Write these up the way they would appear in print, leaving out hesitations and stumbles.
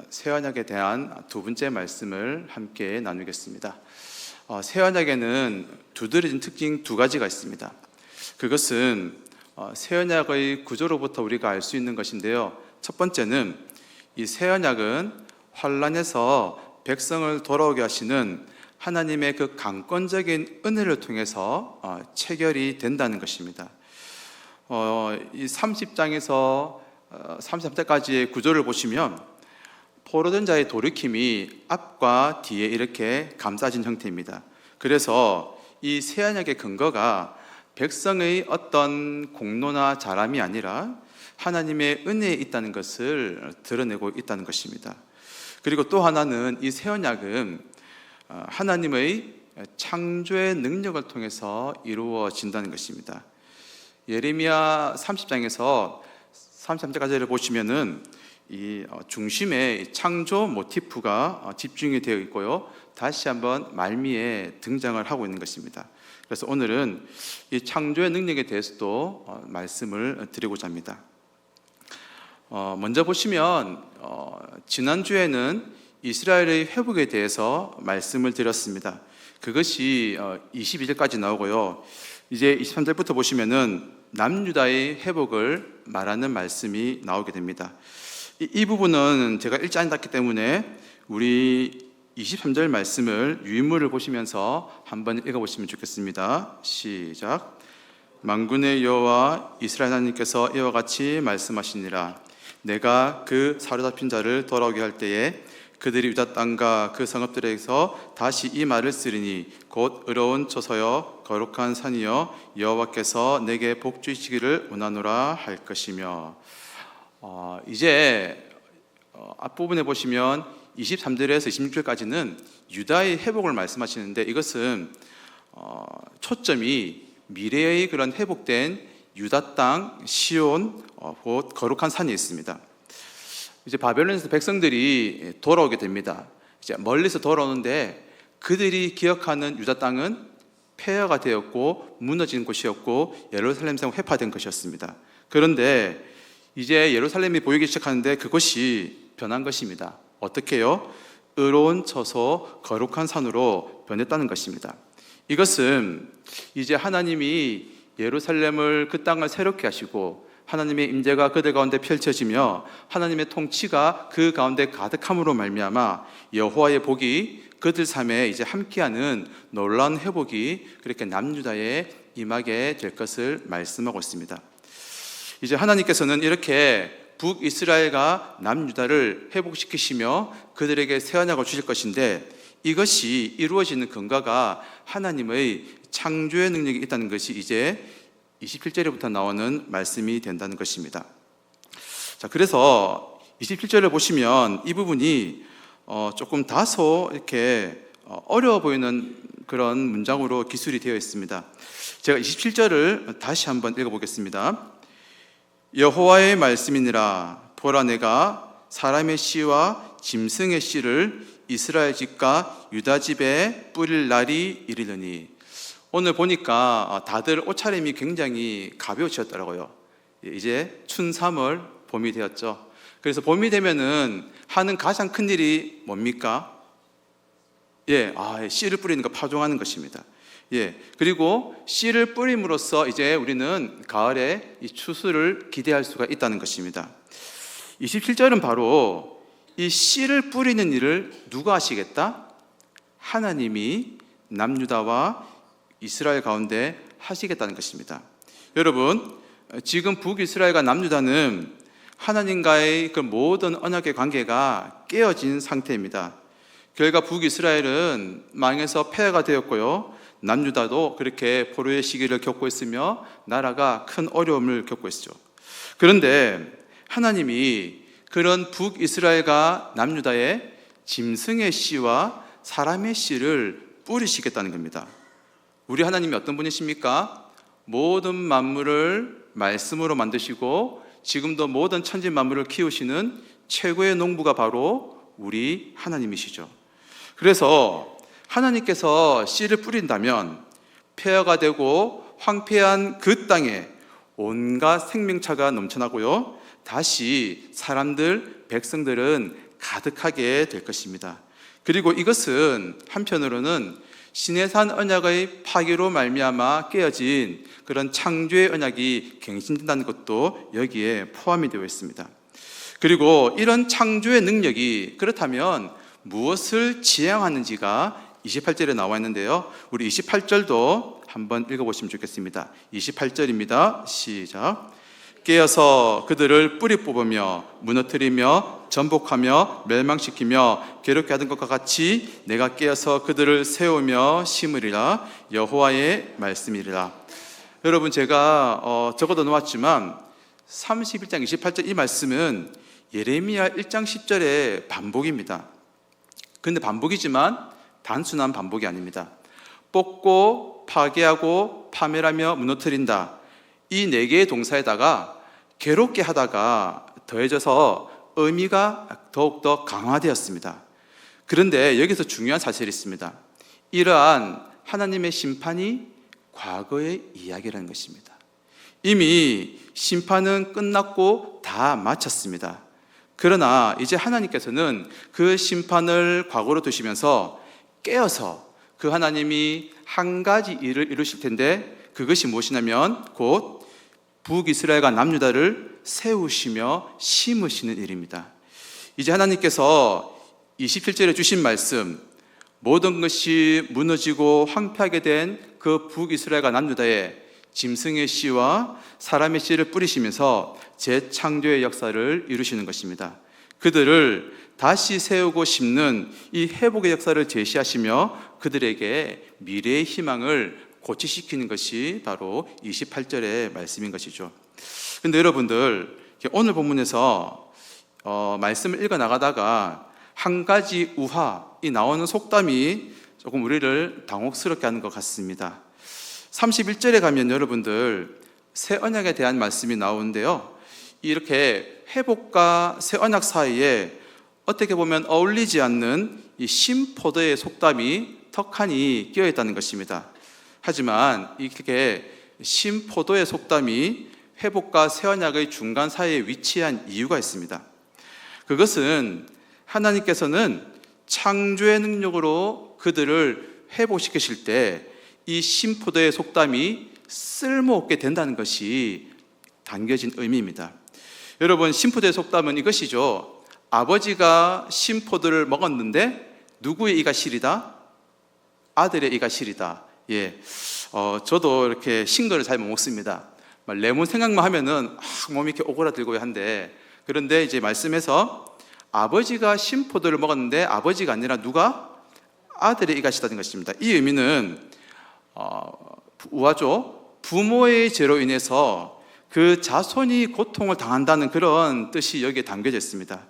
새 언약에 대한 두 번째 말씀을 함께 나누겠습니다. 새 언약에는 두드러진 특징 두 가지가 있습니다. 그것은 새 언약의 구조로부터 우리가 알 수 있는 것인데요. 첫 번째는 이 새 언약은 환난에서 백성을 돌아오게 하시는 하나님의 그 강권적인 은혜를 통해서 체결이 된다는 것입니다. 이 30장에서 33장까지의 구조를 보시면 포로된 자의 돌이킴이 앞과 뒤에 이렇게 감싸진 형태입니다. 그래서 이 새 언약의 근거가 백성의 어떤 공로나 잘함이 아니라 하나님의 은혜에 있다는 것을 드러내고 있다는 것입니다. 그리고 또 하나는 이 새 언약은 하나님의 창조의 능력을 통해서 이루어진다는 것입니다. 예레미야 30장에서 33장까지를 보시면은 이 중심에 창조 모티프가 집중이 되어 있고요. 다시 한번 말미에 등장을 하고 있는 것입니다. 그래서 오늘은 이 창조의 능력에 대해서도 말씀을 드리고자 합니다. 먼저 보시면 지난주에는 이스라엘의 회복에 대해서 말씀을 드렸습니다. 그것이 22절까지 나오고요. 이제 23절부터 보시면은 남유다의 회복을 말하는 말씀이 나오게 됩니다. 이 부분은 제가 읽지 않았기 때문에 우리 23절 말씀을 유인물을 보시면서 한번 읽어보시면 좋겠습니다. 시작. 만군의 여호와 이스라엘 하나님께서 이와 같이 말씀하시니라. 내가 그 사로잡힌 자를 돌아오게 할 때에 그들이 유다 땅과 그 성읍들에서 다시 이 말을 쓰리니 곧 의로운 처소여 거룩한 산이여 여호와께서 내게 복 주시기를 원하노라 할 것이며. 이제 앞부분에 보시면 23절에서 26절까지는 유다의 회복을 말씀하시는데 이것은 초점이 미래의 그런 회복된 유다 땅 시온 곧 거룩한 산이 있습니다. 이제 바벨론에서 백성들이 돌아오게 됩니다. 이제 멀리서 돌아오는데 그들이 기억하는 유다 땅은 폐허가 되었고 무너진 곳이었고 예루살렘성 회파된 것이었습니다. 그런데 이제 예루살렘이 보이기 시작하는데 그것이 변한 것입니다. 어떻게요? 의로운 처소 거룩한 산으로 변했다는 것입니다. 이것은 이제 하나님이 예루살렘을 그 땅을 새롭게 하시고 하나님의 임재가 그들 가운데 펼쳐지며 하나님의 통치가 그 가운데 가득함으로 말미암아 여호와의 복이 그들 삶에 이제 함께하는 놀라운 회복이 그렇게 남유다에 임하게 될 것을 말씀하고 있습니다. 이제 하나님께서는 이렇게 북이스라엘과 남유다를 회복시키시며 그들에게 새 언약을 주실 것인데 이것이 이루어지는 근거가 하나님의 창조의 능력이 있다는 것이 이제 27절부터 나오는 말씀이 된다는 것입니다. 자, 그래서 27절을 보시면 이 부분이 조금 다소 이렇게 어려워 보이는 그런 문장으로 기술이 되어 있습니다. 제가 27절을 다시 한번 읽어보겠습니다. 여호와의 말씀이니라. 보라, 내가 사람의 씨와 짐승의 씨를 이스라엘 집과 유다 집에 뿌릴 날이 이르리니. 오늘 보니까 다들 옷차림이 굉장히 가벼워지셨더라고요. 이제 춘3월 봄이 되었죠. 그래서 봄이 되면은 하는 가장 큰 일이 뭡니까? 씨를 뿌리는 거, 파종하는 것입니다. 그리고 씨를 뿌림으로써 이제 우리는 가을에 이 추수를 기대할 수가 있다는 것입니다. 27절은 바로 이 씨를 뿌리는 일을 누가 하시겠다? 하나님이 남유다와 이스라엘 가운데 하시겠다는 것입니다. 여러분, 지금 북이스라엘과 남유다는 하나님과의 그 모든 언약의 관계가 깨어진 상태입니다. 결과 북이스라엘은 망해서 폐허가 되었고요, 남유다도 그렇게 포로의 시기를 겪고 있으며 나라가 큰 어려움을 겪고 있죠. 그런데 하나님이 그런 북이스라엘과 남유다의 짐승의 씨와 사람의 씨를 뿌리시겠다는 겁니다. 우리 하나님이 어떤 분이십니까? 모든 만물을 말씀으로 만드시고 지금도 모든 천지 만물을 키우시는 최고의 농부가 바로 우리 하나님이시죠. 그래서 하나님께서 씨를 뿌린다면 폐허가 되고 황폐한 그 땅에 온갖 생명차가 넘쳐나고요, 다시 백성들은 가득하게 될 것입니다. 그리고 이것은 한편으로는 시내산 언약의 파괴로 말미암아 깨어진 그런 창조의 언약이 갱신된다는 것도 여기에 포함이 되어 있습니다. 그리고 이런 창조의 능력이 그렇다면 무엇을 지향하는지가 28절에 나와 있는데요. 우리 28절도 한번 읽어보시면 좋겠습니다. 28절입니다. 시작. 깨어서 그들을 뿌리 뽑으며 무너뜨리며 전복하며 멸망시키며 괴롭게 하던 것과 같이 내가 깨어서 그들을 세우며 심으리라. 여호와의 말씀이리라. 여러분, 제가 적어도 놓았지만 31장 28절 이 말씀은 예레미야 1장 10절의 반복입니다. 그런데 반복이지만 단순한 반복이 아닙니다. 뽑고 파괴하고 파멸하며 무너뜨린다, 이 네 개의 동사에다가 괴롭게 하다가 더해져서 의미가 더욱더 강화되었습니다. 그런데 여기서 중요한 사실이 있습니다. 이러한 하나님의 심판이 과거의 이야기라는 것입니다. 이미 심판은 끝났고 다 마쳤습니다. 그러나 이제 하나님께서는 그 심판을 과거로 두시면서 깨어서 그 하나님이 한 가지 일을 이루실 텐데, 그것이 무엇이냐면 곧 북이스라엘과 남유다를 세우시며 심으시는 일입니다. 이제 하나님께서 27절에 주신 말씀, 모든 것이 무너지고 황폐하게 된 그 북이스라엘과 남유다에 짐승의 씨와 사람의 씨를 뿌리시면서 재창조의 역사를 이루시는 것입니다. 그들을 다시 세우고 심는 이 회복의 역사를 제시하시며 그들에게 미래의 희망을 고취시키는 것이 바로 28절의 말씀인 것이죠. 그런데 여러분들, 오늘 본문에서 말씀을 읽어 나가다가 한 가지 우화이 나오는 속담이 조금 우리를 당혹스럽게 하는 것 같습니다. 31절에 가면 여러분들 새 언약에 대한 말씀이 나오는데요, 이렇게 회복과 새 언약 사이에 어떻게 보면 어울리지 않는 이 신포도의 속담이 턱하니 끼어 있다는 것입니다. 하지만 이렇게 신포도의 속담이 회복과 새 언약의 중간 사이에 위치한 이유가 있습니다. 그것은 하나님께서는 창조의 능력으로 그들을 회복시키실 때 이 신포도의 속담이 쓸모없게 된다는 것이 담겨진 의미입니다. 여러분, 신포도의 속담은 이것이죠. 아버지가 신포도를 먹었는데 누구의 이가 시리다? 아들의 이가 시리다. 저도 이렇게 신 거를 잘 못 먹습니다. 레몬 생각만 하면은 몸이 이렇게 오그라들고 한데, 그런데 이제 말씀에서 아버지가 신포도를 먹었는데 아버지가 아니라 누가? 아들의 이가 시다는 것입니다. 이 의미는 우화죠. 부모의 죄로 인해서 그 자손이 고통을 당한다는 그런 뜻이 여기에 담겨져 있습니다.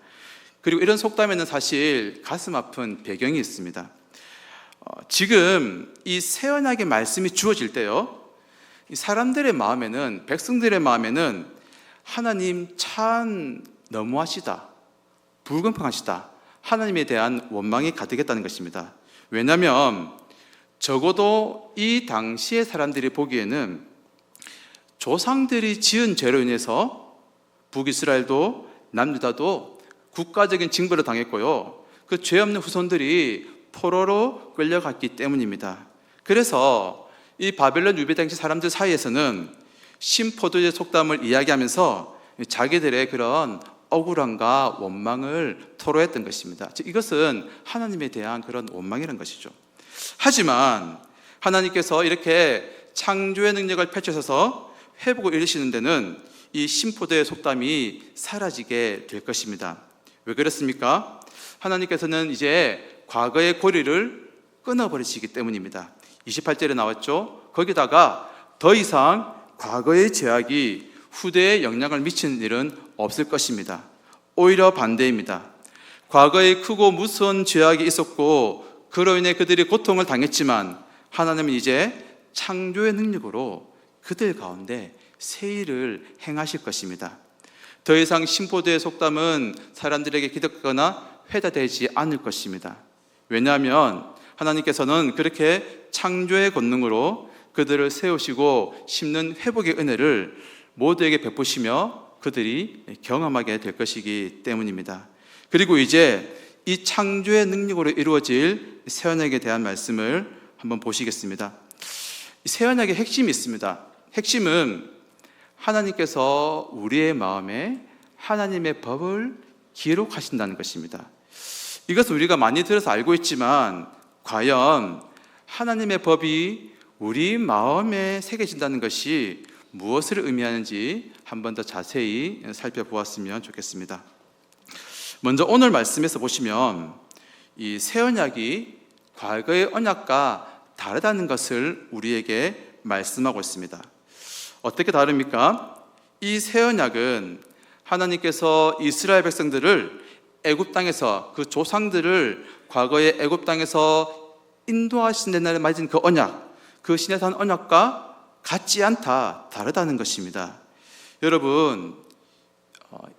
그리고 이런 속담에는 사실 가슴 아픈 배경이 있습니다. 지금 이 새 언약의 말씀이 주어질 때요, 이 사람들의 마음에는, 백성들의 마음에는 하나님 참 너무하시다, 불공평하시다, 하나님에 대한 원망이 가득했다는 것입니다. 왜냐하면 적어도 이 당시의 사람들이 보기에는 조상들이 지은 죄로 인해서 북이스라엘도 남유다도 국가적인 징벌을 당했고요, 그 죄 없는 후손들이 포로로 끌려갔기 때문입니다. 그래서 이 바벨론 유배 당시 사람들 사이에서는 신포도의 속담을 이야기하면서 자기들의 그런 억울함과 원망을 토로했던 것입니다. 즉 이것은 하나님에 대한 그런 원망이라는 것이죠. 하지만 하나님께서 이렇게 창조의 능력을 펼쳐서 회복을 이루시는 데는 이 신포도의 속담이 사라지게 될 것입니다. 왜 그렇습니까? 하나님께서는 이제 과거의 고리를 끊어버리시기 때문입니다. 28절에 나왔죠. 거기다가 더 이상 과거의 죄악이 후대에 영향을 미치는 일은 없을 것입니다. 오히려 반대입니다. 과거에 크고 무서운 죄악이 있었고 그로 인해 그들이 고통을 당했지만 하나님은 이제 창조의 능력으로 그들 가운데 새 일을 행하실 것입니다. 더 이상 신포도의 속담은 사람들에게 기득거나 회자되지 않을 것입니다. 왜냐하면 하나님께서는 그렇게 창조의 권능으로 그들을 세우시고 심는 회복의 은혜를 모두에게 베푸시며 그들이 경험하게 될 것이기 때문입니다. 그리고 이제 이 창조의 능력으로 이루어질 새 언약에 대한 말씀을 한번 보시겠습니다. 이 새 언약의 핵심이 있습니다. 핵심은 하나님께서 우리의 마음에 하나님의 법을 기록하신다는 것입니다. 이것은 우리가 많이 들어서 알고 있지만 과연 하나님의 법이 우리 마음에 새겨진다는 것이 무엇을 의미하는지 한 번 더 자세히 살펴보았으면 좋겠습니다. 먼저 오늘 말씀에서 보시면 이 새 언약이 과거의 언약과 다르다는 것을 우리에게 말씀하고 있습니다. 어떻게 다릅니까? 이 새 언약은 하나님께서 이스라엘 백성들을 애굽 땅에서 그 조상들을 과거의 애굽 땅에서 인도하신 날에 맺은 그 언약, 그 시내산 언약과 같지 않다, 다르다는 것입니다. 여러분,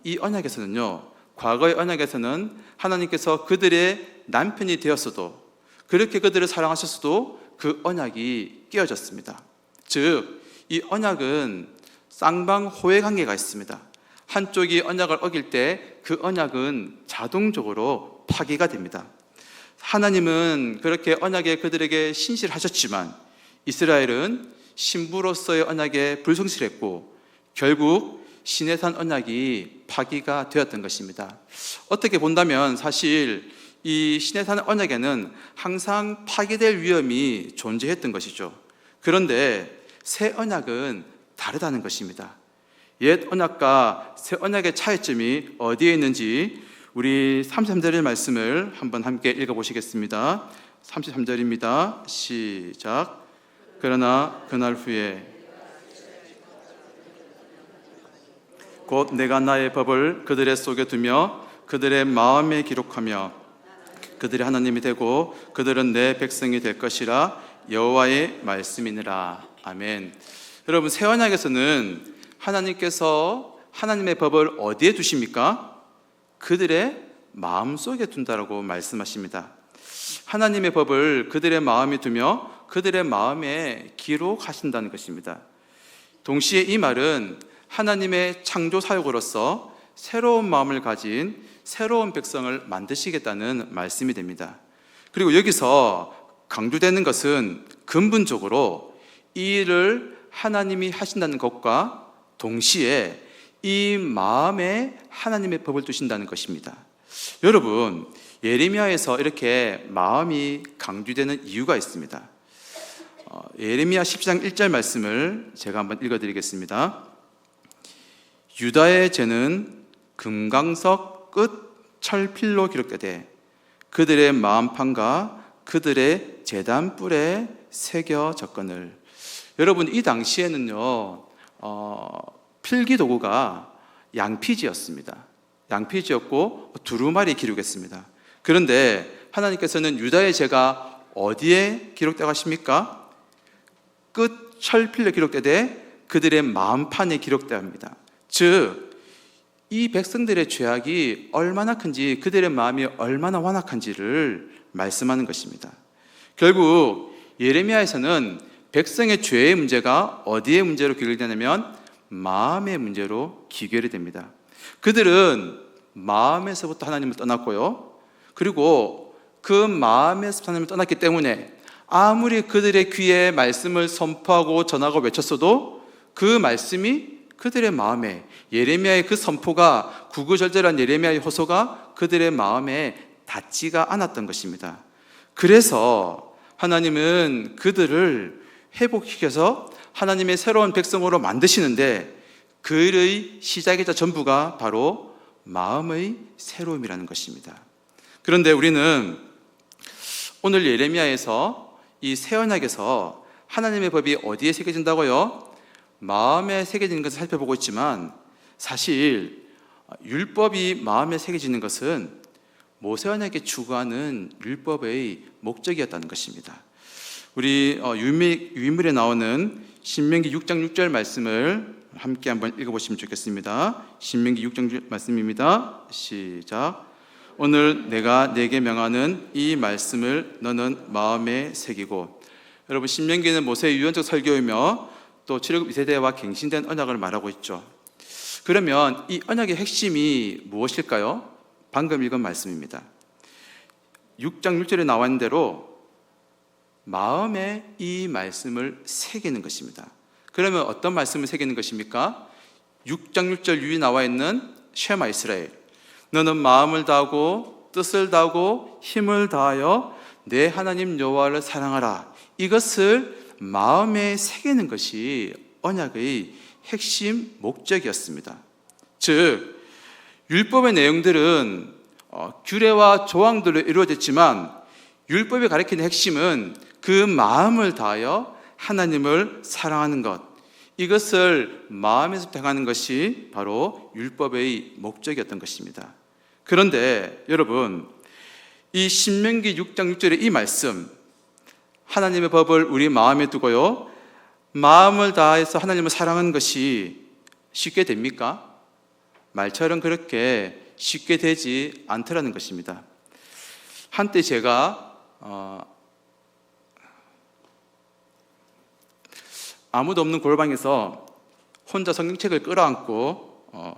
이 언약에서는요, 과거의 언약에서는 하나님께서 그들의 남편이 되었어도, 그렇게 그들을 사랑하셨어도 그 언약이 깨어졌습니다. 즉, 이 언약은 쌍방호의 관계가 있습니다. 한쪽이 언약을 어길 때 그 언약은 자동적으로 파기가 됩니다. 하나님은 그렇게 언약에 그들에게 신실하셨지만 이스라엘은 신부로서의 언약에 불성실했고 결국 시내산 언약이 파기가 되었던 것입니다. 어떻게 본다면 사실 이 시내산 언약에는 항상 파기될 위험이 존재했던 것이죠. 그런데 새 언약은 다르다는 것입니다. 옛 언약과 새 언약의 차이점이 어디에 있는지 우리 33절의 말씀을 한번 함께 읽어보시겠습니다. 33절입니다. 시작. 그러나 그날 후에 곧 내가 나의 법을 그들의 속에 두며 그들의 마음에 기록하며 그들의 하나님이 되고 그들은 내 백성이 될 것이라 여호와의 말씀이니라. 아멘. 여러분, 새 언약에서는 하나님께서 하나님의 법을 어디에 두십니까? 그들의 마음속에 둔다라고 말씀하십니다. 하나님의 법을 그들의 마음에 두며 그들의 마음에 기록하신다는 것입니다. 동시에 이 말은 하나님의 창조 사역으로서 새로운 마음을 가진 새로운 백성을 만드시겠다는 말씀이 됩니다. 그리고 여기서 강조되는 것은 근본적으로 이 일을 하나님이 하신다는 것과 동시에 이 마음에 하나님의 법을 두신다는 것입니다. 여러분, 예레미야에서 이렇게 마음이 강조되는 이유가 있습니다. 예레미야 10장 1절 말씀을 제가 한번 읽어드리겠습니다. 유다의 죄는 금강석 끝 철필로 기록되되 그들의 마음판과 그들의 제단뿔에 새겨졌거늘. 여러분, 이 당시에는요 필기 도구가 양피지였습니다. 양피지였고 두루마리 기록했습니다. 그런데 하나님께서는 유다의 죄가 어디에 기록되어 가십니까? 끝 철필로 기록되되 그들의 마음판에 기록되어 합니다. 즉, 이 백성들의 죄악이 얼마나 큰지, 그들의 마음이 얼마나 완악한지를 말씀하는 것입니다. 결국 예레미야에서는 백성의 죄의 문제가 어디에 문제로 귀결되냐면 마음의 문제로 귀결이 됩니다. 그들은 마음에서부터 하나님을 떠났고요, 그리고 그 마음에서 하나님을 떠났기 때문에 아무리 그들의 귀에 말씀을 선포하고 전하고 외쳤어도 그 말씀이 그들의 마음에, 예레미야의 그 선포가, 구구절절한 예레미야의 호소가 그들의 마음에 닿지가 않았던 것입니다. 그래서 하나님은 그들을 회복시켜서 하나님의 새로운 백성으로 만드시는데 그의 시작이자 전부가 바로 마음의 새로움이라는 것입니다. 그런데 우리는 오늘 예레미야에서 이 새 언약에서 하나님의 법이 어디에 새겨진다고요? 마음에 새겨지는 것을 살펴보고 있지만 사실 율법이 마음에 새겨지는 것은 모세 언약에 추구하는 율법의 목적이었다는 것입니다. 우리 유인물에 나오는 신명기 6장 6절 말씀을 함께 한번 읽어보시면 좋겠습니다. 신명기 6장 6절 말씀입니다. 시작. 오늘 내가 네게 명하는 이 말씀을 너는 마음에 새기고. 여러분, 신명기는 모세의 유언적 설교이며 또 출애굽 2세대와 갱신된 언약을 말하고 있죠. 그러면 이 언약의 핵심이 무엇일까요? 방금 읽은 말씀입니다. 6장 6절에 나와 있는 대로 마음에 이 말씀을 새기는 것입니다. 그러면 어떤 말씀을 새기는 것입니까? 6장 6절 위에 나와 있는 쉐마 이스라엘, 너는 마음을 다하고 뜻을 다하고 힘을 다하여 내 하나님 여호와를 사랑하라. 이것을 마음에 새기는 것이 언약의 핵심 목적이었습니다. 즉 율법의 내용들은 규례와 조항들로 이루어졌지만 율법이 가리키는 핵심은 그 마음을 다하여 하나님을 사랑하는 것, 이것을 마음에서 행하는 것이 바로 율법의 목적이었던 것입니다. 그런데 여러분, 이 신명기 6장 6절의 이 말씀, 하나님의 법을 우리 마음에 두고요, 마음을 다해서 하나님을 사랑하는 것이 쉽게 됩니까? 말처럼 그렇게 쉽게 되지 않더라는 것입니다. 한때 제가 아무도 없는 골방에서 혼자 성경책을 끌어안고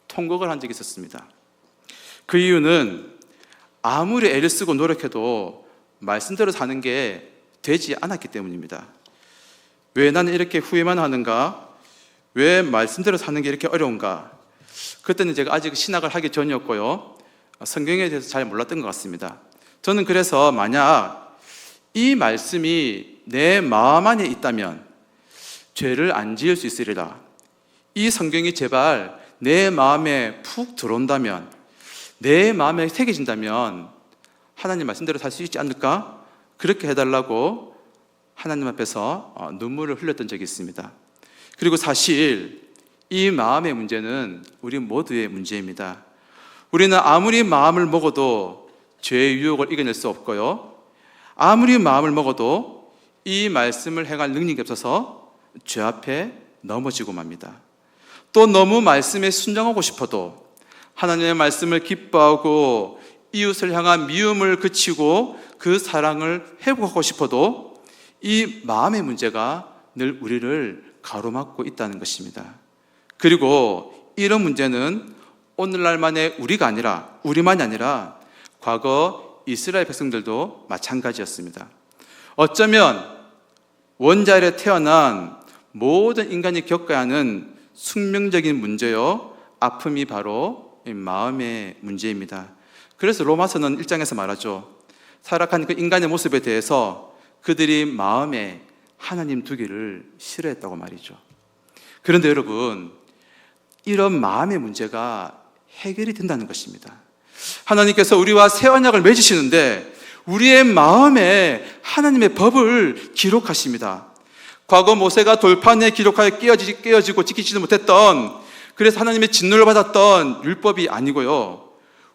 통곡을 한 적이 있었습니다. 그 이유는 아무리 애를 쓰고 노력해도 말씀대로 사는 게 되지 않았기 때문입니다. 왜 나는 이렇게 후회만 하는가? 왜 말씀대로 사는 게 이렇게 어려운가? 그때는 제가 아직 신학을 하기 전이었고요, 성경에 대해서 잘 몰랐던 것 같습니다. 저는 그래서 만약 이 말씀이 내 마음 안에 있다면 죄를 안 지을 수 있으리라, 이 성경이 제발 내 마음에 푹 들어온다면, 내 마음에 새겨진다면 하나님 말씀대로 살 수 있지 않을까? 그렇게 해달라고 하나님 앞에서 눈물을 흘렸던 적이 있습니다. 그리고 사실 이 마음의 문제는 우리 모두의 문제입니다. 우리는 아무리 마음을 먹어도 죄의 유혹을 이겨낼 수 없고요, 아무리 마음을 먹어도 이 말씀을 행할 능력이 없어서 죄 앞에 넘어지고 맙니다. 또 너무 말씀에 순종하고 싶어도, 하나님의 말씀을 기뻐하고 이웃을 향한 미움을 그치고 그 사랑을 회복하고 싶어도 이 마음의 문제가 늘 우리를 가로막고 있다는 것입니다. 그리고 이런 문제는 오늘날만의 우리만이 아니라 과거 이스라엘 백성들도 마찬가지였습니다. 어쩌면 원자에 태어난 모든 인간이 겪어야 하는 숙명적인 문제요, 아픔이 바로 마음의 문제입니다. 그래서 로마서는 1장에서 말하죠. 타락한 그 인간의 모습에 대해서 그들이 마음에 하나님 두기를 싫어했다고 말이죠. 그런데 여러분, 이런 마음의 문제가 해결이 된다는 것입니다. 하나님께서 우리와 새 언약을 맺으시는데 우리의 마음에 하나님의 법을 기록하십니다. 과거 모세가 돌판에 기록하여 깨어지고 지키지도 못했던, 그래서 하나님의 진노를 받았던 율법이 아니고요,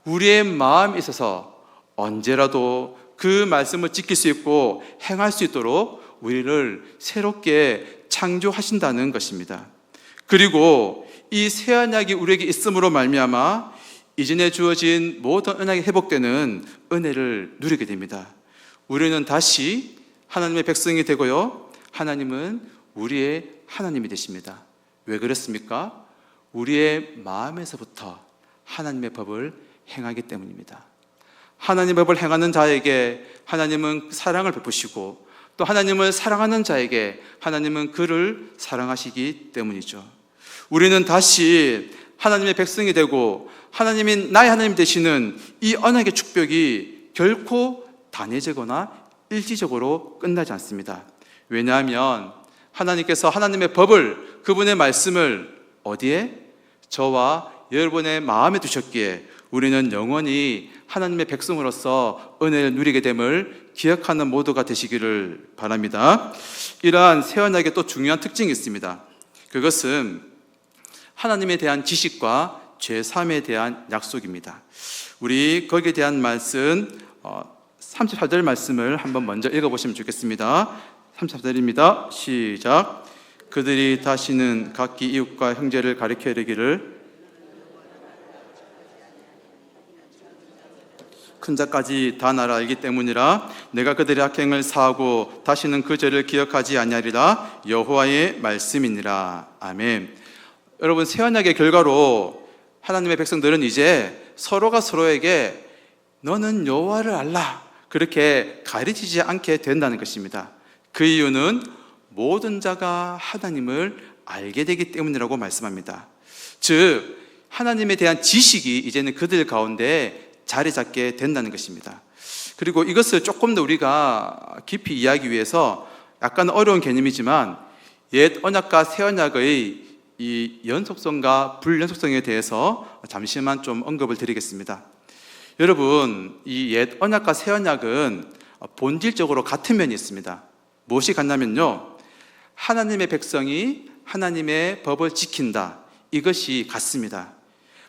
우리의 마음에 있어서 언제라도 그 말씀을 지킬 수 있고 행할 수 있도록 우리를 새롭게 창조하신다는 것입니다. 그리고 이 새 언약이 우리에게 있음으로 말미암아 이전에 주어진 모든 언약이 회복되는 은혜를 누리게 됩니다. 우리는 다시 하나님의 백성이 되고요, 하나님은 우리의 하나님이 되십니다. 왜 그렇습니까? 우리의 마음에서부터 하나님의 법을 행하기 때문입니다. 하나님의 법을 행하는 자에게 하나님은 사랑을 베푸시고, 또 하나님을 사랑하는 자에게 하나님은 그를 사랑하시기 때문이죠. 우리는 다시 하나님의 백성이 되고 하나님이 나의 하나님 되시는 이 언약의 축복이 결코 단회되거나 일시적으로 끝나지 않습니다. 왜냐하면 하나님께서 하나님의 법을, 그분의 말씀을 어디에? 저와 여러분의 마음에 두셨기에 우리는 영원히 하나님의 백성으로서 은혜를 누리게 됨을 기억하는 모두가 되시기를 바랍니다. 이러한 새 언약의 또 중요한 특징이 있습니다. 그것은 하나님에 대한 지식과 죄사함에 대한 약속입니다. 우리 거기에 대한 말씀 34절 말씀을 한번 먼저 읽어보시면 좋겠습니다. 34절입니다. 시작. 그들이 다시는 각기 이웃과 형제를 가리켜 이르기를 큰 자까지 다 나라 알기 때문이라. 내가 그들의 악행을 사하고 다시는 그 죄를 기억하지 아니하리라. 여호와의 말씀이니라. 아멘. 여러분, 새 언약의 결과로 하나님의 백성들은 이제 서로가 서로에게 너는 여호와를 알라 그렇게 가르치지 않게 된다는 것입니다. 그 이유는 모든 자가 하나님을 알게 되기 때문이라고 말씀합니다. 즉 하나님에 대한 지식이 이제는 그들 가운데 자리 잡게 된다는 것입니다. 그리고 이것을 조금 더 우리가 깊이 이해하기 위해서 약간 어려운 개념이지만 옛 언약과 새 언약의 이 연속성과 불연속성에 대해서 잠시만 좀 언급을 드리겠습니다. 여러분, 이 옛 언약과 새 언약은 본질적으로 같은 면이 있습니다. 무엇이 같냐면요, 하나님의 백성이 하나님의 법을 지킨다, 이것이 같습니다.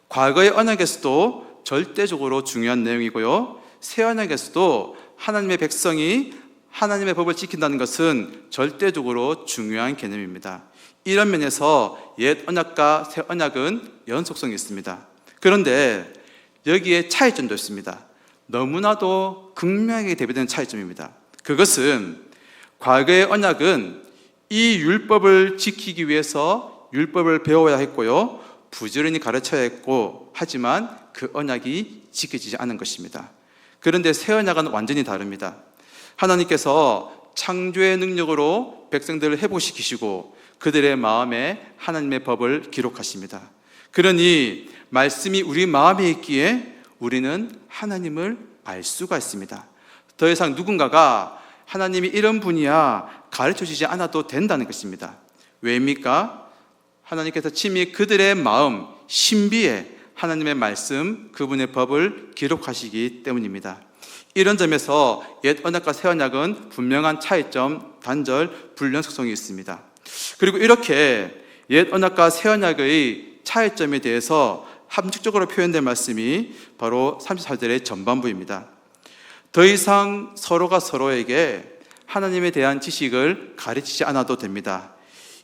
과거의 언약에서도 절대적으로 중요한 내용이고요, 새 언약에서도 하나님의 백성이 하나님의 법을 지킨다는 것은 절대적으로 중요한 개념입니다. 이런 면에서 옛 언약과 새 언약은 연속성이 있습니다. 그런데 여기에 차이점도 있습니다. 너무나도 극명하게 대비되는 차이점입니다. 그것은 과거의 언약은 이 율법을 지키기 위해서 율법을 배워야 했고요, 부지런히 가르쳐야 했고, 하지만 그 언약이 지켜지지 않은 것입니다. 그런데 새 언약은 완전히 다릅니다. 하나님께서 창조의 능력으로 백성들을 회복시키시고 그들의 마음에 하나님의 법을 기록하십니다. 그러니 말씀이 우리 마음에 있기에 우리는 하나님을 알 수가 있습니다. 더 이상 누군가가 하나님이 이런 분이야 가르쳐주지 않아도 된다는 것입니다. 왜입니까? 하나님께서 친히 그들의 마음, 신비에 하나님의 말씀, 그분의 법을 기록하시기 때문입니다. 이런 점에서 옛 언약과 새 언약은 분명한 차이점, 단절, 불연속성이 있습니다. 그리고 이렇게 옛 언약과 새 언약의 차이점에 대해서 함축적으로 표현된 말씀이 바로 34절의 전반부입니다. 더 이상 서로가 서로에게 하나님에 대한 지식을 가르치지 않아도 됩니다.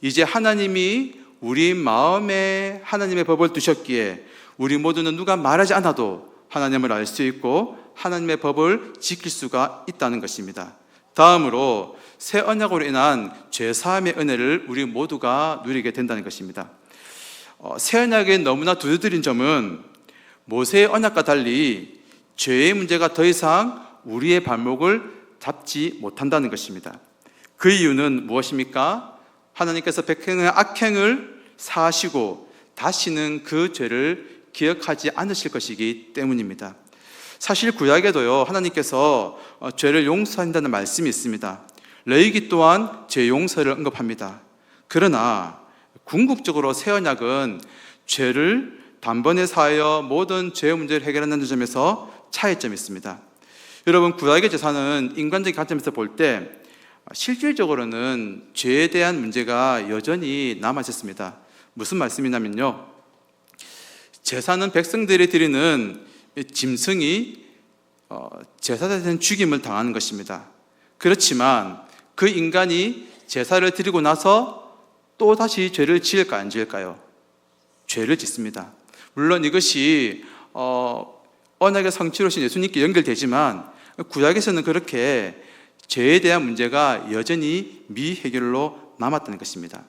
이제 하나님이 우리 마음에 하나님의 법을 두셨기에 우리 모두는 누가 말하지 않아도 하나님을 알 수 있고 하나님의 법을 지킬 수가 있다는 것입니다. 다음으로 새 언약으로 인한 죄사함의 은혜를 우리 모두가 누리게 된다는 것입니다. 새 언약의 너무나 두드러진 점은 모세의 언약과 달리 죄의 문제가 더 이상 우리의 발목을 잡지 못한다는 것입니다. 그 이유는 무엇입니까? 하나님께서 백성의 악행을 사하시고 다시는 그 죄를 기억하지 않으실 것이기 때문입니다. 사실 구약에도요, 하나님께서 죄를 용서한다는 말씀이 있습니다. 레위기 또한 죄 용서를 언급합니다. 그러나 궁극적으로 새 언약은 죄를 단번에 사하여 모든 죄의 문제를 해결한다는 점에서 차이점이 있습니다. 여러분, 구약의 제사는 인간적인 관점에서 볼 때 실질적으로는 죄에 대한 문제가 여전히 남아있었습니다. 무슨 말씀이냐면요, 제사는 백성들이 드리는 짐승이 제사에 대한 죽임을 당하는 것입니다. 그렇지만 그 인간이 제사를 드리고 나서 또 다시 죄를 지을까 안 지을까요? 죄를 짓습니다. 물론 이것이 언약의 성취로신 예수님께 연결되지만 구약에서는 그렇게 죄에 대한 문제가 여전히 미해결로 남았다는 것입니다.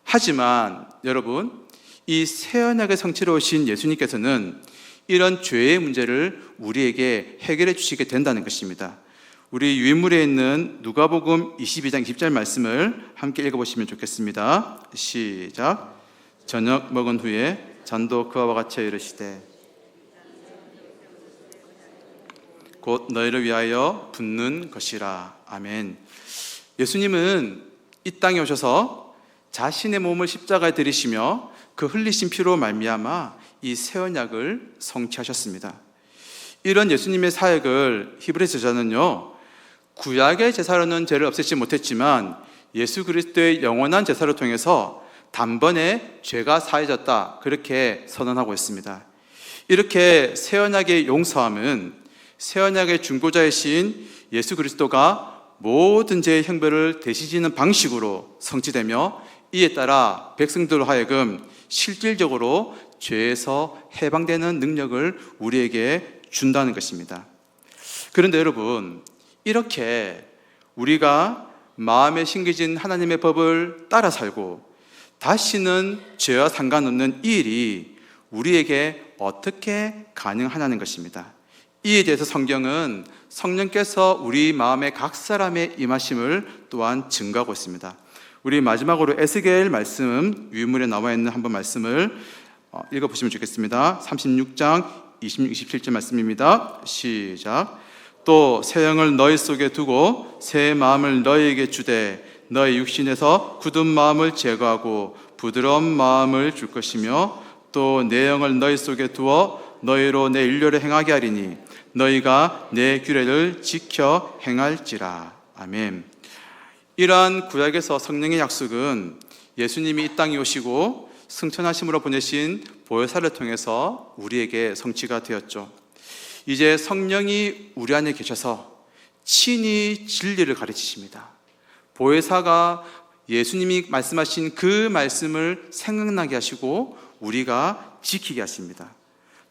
하지만 여러분, 이 새 언약의 성취로 오신 예수님께서는 이런 죄의 문제를 우리에게 해결해 주시게 된다는 것입니다. 우리 유인물에 있는 누가복음 22장 20절 말씀을 함께 읽어보시면 좋겠습니다. 시작. 저녁 먹은 후에 잔도 그와 같이 이르시되 곧 너희를 위하여 붓는 것이라. 아멘. 예수님은 이 땅에 오셔서 자신의 몸을 십자가에 들이시며 그 흘리신 피로 말미암아 이 새 언약을 성취하셨습니다. 이런 예수님의 사역을 히브리서 저자는요, 구약의 제사로는 죄를 없애지 못했지만 예수 그리스도의 영원한 제사를 통해서 단번에 죄가 사해졌다, 그렇게 선언하고 있습니다. 이렇게 새 언약의 용서함은 새 언약의 중보자이신 예수 그리스도가 모든 죄의 형벌을 대신지는 방식으로 성취되며 이에 따라 백성들로 하여금 실질적으로 죄에서 해방되는 능력을 우리에게 준다는 것입니다. 그런데 여러분, 이렇게 우리가 마음에 심겨진 하나님의 법을 따라 살고 다시는 죄와 상관없는 이 일이 우리에게 어떻게 가능하냐는 것입니다. 이에 대해서 성경은 성령께서 우리 마음의 각 사람의 임하심을 또한 증거하고 있습니다. 우리 마지막으로 에스겔 말씀 유인물에 나와 있는 한번 말씀을 읽어보시면 좋겠습니다. 36장 26, 27절 말씀입니다. 시작. 또 새 영을 너희 속에 두고 새 마음을 너희에게 주되 너희 육신에서 굳은 마음을 제거하고 부드러운 마음을 줄 것이며 또 내 영을 너희 속에 두어 너희로 내 율례를 행하게 하리니 너희가 내 규례를 지켜 행할지라. 아멘. 이러한 구약에서 성령의 약속은 예수님이 이 땅에 오시고 승천하심으로 보내신 보혜사를 통해서 우리에게 성취가 되었죠. 이제 성령이 우리 안에 계셔서 친히 진리를 가르치십니다. 보혜사가 예수님이 말씀하신 그 말씀을 생각나게 하시고 우리가 지키게 하십니다.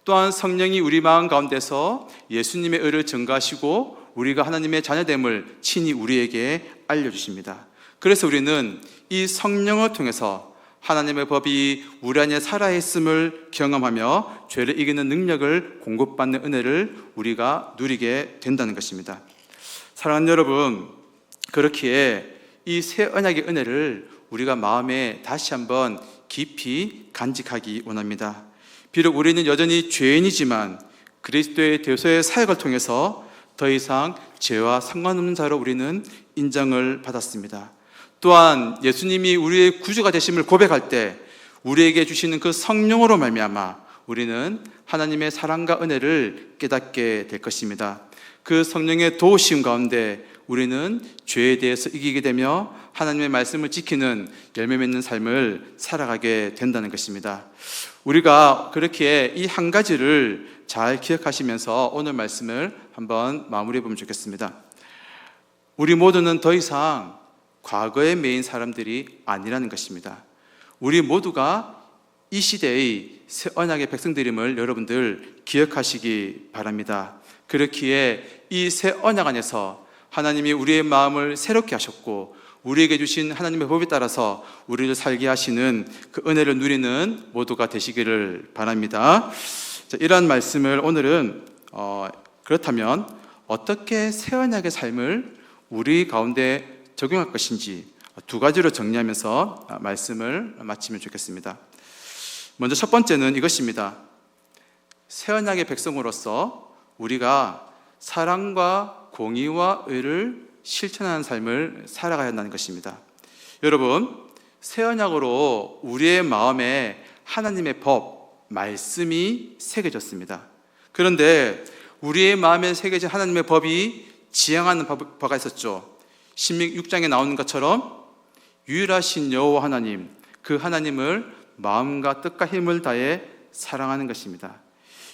또한 성령이 우리 마음 가운데서 예수님의 의를 증거하시고 우리가 하나님의 자녀됨을 친히 우리에게 알려주십니다. 그래서 우리는 이 성령을 통해서 하나님의 법이 우리 안에 살아있음을 경험하며 죄를 이기는 능력을 공급받는 은혜를 우리가 누리게 된다는 것입니다. 사랑하는 여러분, 그렇기에 이 새 언약의 은혜를 우리가 마음에 다시 한번 깊이 간직하기 원합니다. 비록 우리는 여전히 죄인이지만 그리스도의 대속의 사역을 통해서 더 이상 죄와 상관없는 자로 우리는 인정을 받았습니다. 또한 예수님이 우리의 구주가 되심을 고백할 때 우리에게 주시는 그 성령으로 말미암아 우리는 하나님의 사랑과 은혜를 깨닫게 될 것입니다. 그 성령의 도우심 가운데 우리는 죄에 대해서 이기게 되며 하나님의 말씀을 지키는 열매 맺는 삶을 살아가게 된다는 것입니다. 우리가 그렇게 이 한 가지를 잘 기억하시면서 오늘 말씀을 한번 마무리해 보면 좋겠습니다. 우리 모두는 더 이상 과거에 매인 사람들이 아니라는 것입니다. 우리 모두가 이 시대의 새 언약의 백성들임을 여러분들 기억하시기 바랍니다. 그렇기에 이 새 언약 안에서 하나님이 우리의 마음을 새롭게 하셨고 우리에게 주신 하나님의 법에 따라서 우리를 살게 하시는 그 은혜를 누리는 모두가 되시기를 바랍니다. 자, 이러한 말씀을 오늘은 그렇다면 어떻게 새 언약의 삶을 우리 가운데 적용할 것인지 두 가지로 정리하면서 말씀을 마치면 좋겠습니다. 먼저 첫 번째는 이것입니다. 새 언약의 백성으로서 우리가 사랑과 공의와 의를 실천하는 삶을 살아가야 한다는 것입니다. 여러분, 새 언약으로 우리의 마음에 하나님의 법, 말씀이 새겨졌습니다. 그런데 우리의 마음에 새겨진 하나님의 법이 지향하는 바가 있었죠. 신명 6장에 나오는 것처럼 유일하신 여호와 하나님, 그 하나님을 마음과 뜻과 힘을 다해 사랑하는 것입니다.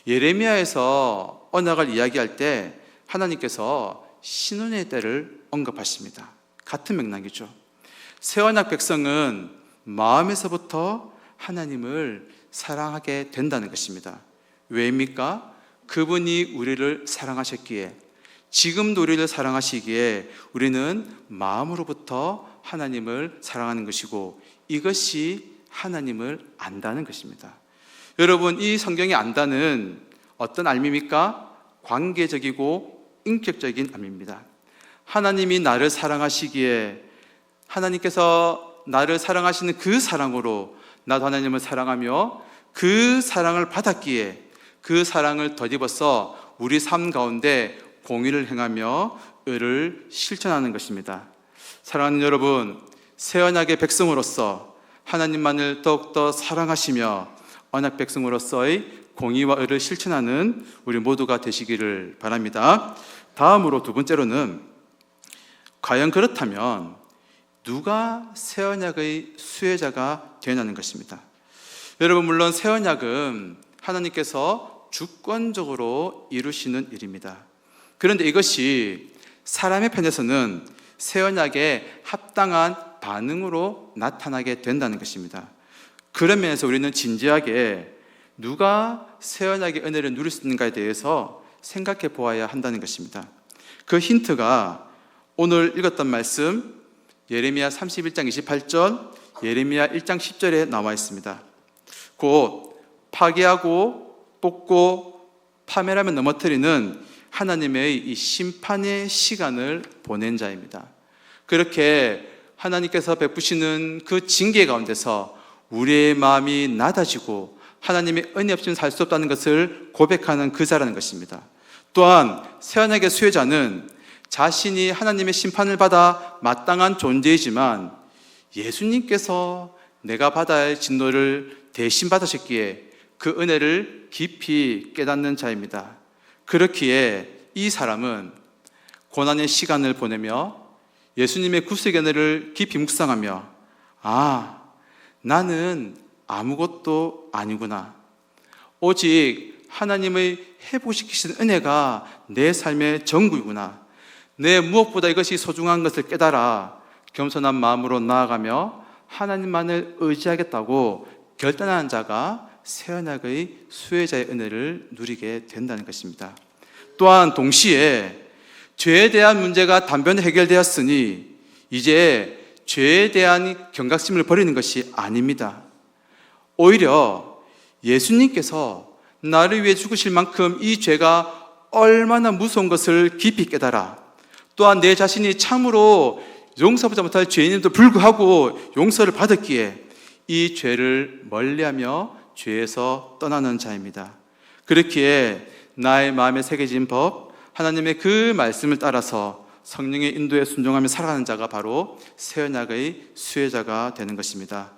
예레미야에서 언약을 이야기할 때 하나님께서 신혼의 때를 언급하십니다. 같은 맥락이죠. 새 언약 백성은 마음에서부터 하나님을 사랑하게 된다는 것입니다. 왜입니까? 그분이 우리를 사랑하셨기에, 지금도 우리를 사랑하시기에 우리는 마음으로부터 하나님을 사랑하는 것이고 이것이 하나님을 안다는 것입니다. 여러분, 이 성경이 안다는 어떤 알미입니까? 관계적이고 인격적인 의미입니다. 하나님이 나를 사랑하시기에 하나님께서 나를 사랑하시는 그 사랑으로 나도 하나님을 사랑하며 그 사랑을 받았기에 그 사랑을 덧입어서 우리 삶 가운데 공의를 행하며 의를 실천하는 것입니다. 사랑하는 여러분, 새 언약의 백성으로서 하나님만을 더욱더 사랑하시며 언약 백성으로서의 공의와 의를 실천하는 우리 모두가 되시기를 바랍니다. 다음으로 두 번째로는 과연 그렇다면 누가 새 언약의 수혜자가 되냐는 것입니다. 여러분, 물론 새 언약은 하나님께서 주권적으로 이루시는 일입니다. 그런데 이것이 사람의 편에서는 새 언약에 합당한 반응으로 나타나게 된다는 것입니다. 그런 면에서 우리는 진지하게 누가 새 언약의 은혜를 누릴 수 있는가에 대해서 생각해 보아야 한다는 것입니다. 그 힌트가 오늘 읽었던 말씀 예레미야 31장 28절, 예레미야 1장 10절에 나와 있습니다. 곧 파괴하고 뽑고 파멸하며 넘어뜨리는 하나님의 이 심판의 시간을 보낸 자입니다. 그렇게 하나님께서 베푸시는 그 징계 가운데서 우리의 마음이 낮아지고 하나님의 은혜 없이는 살 수 없다는 것을 고백하는 그 자라는 것입니다. 또한 새 언약의 수혜자는 자신이 하나님의 심판을 받아 마땅한 존재이지만 예수님께서 내가 받아야 할 진노를 대신 받으셨기에 그 은혜를 깊이 깨닫는 자입니다. 그렇기에 이 사람은 고난의 시간을 보내며 예수님의 구속의 은혜를 깊이 묵상하며 나는 아무것도 아니구나. 오직 하나님의 회복시키신 은혜가 내 삶의 전부이구나. 내 무엇보다 이것이 소중한 것을 깨달아 겸손한 마음으로 나아가며 하나님만을 의지하겠다고 결단하는 자가 새 언약의 수혜자의 은혜를 누리게 된다는 것입니다. 또한 동시에 죄에 대한 문제가 단번에 해결되었으니 이제 죄에 대한 경각심을 버리는 것이 아닙니다. 오히려 예수님께서 나를 위해 죽으실 만큼 이 죄가 얼마나 무서운 것을 깊이 깨달아 또한 내 자신이 참으로 용서하지 못할 죄인임에도 불구하고 용서를 받았기에 이 죄를 멀리하며 죄에서 떠나는 자입니다. 그렇기에 나의 마음에 새겨진 법, 하나님의 그 말씀을 따라서 성령의 인도에 순종하며 살아가는 자가 바로 새 언약의 수혜자가 되는 것입니다.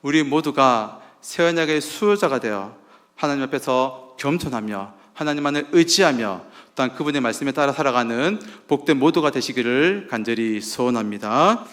우리 모두가 새 언약의 수혜자가 되어 하나님 앞에서 겸손하며 하나님만을 의지하며 또한 그분의 말씀에 따라 살아가는 복된 모두가 되시기를 간절히 소원합니다.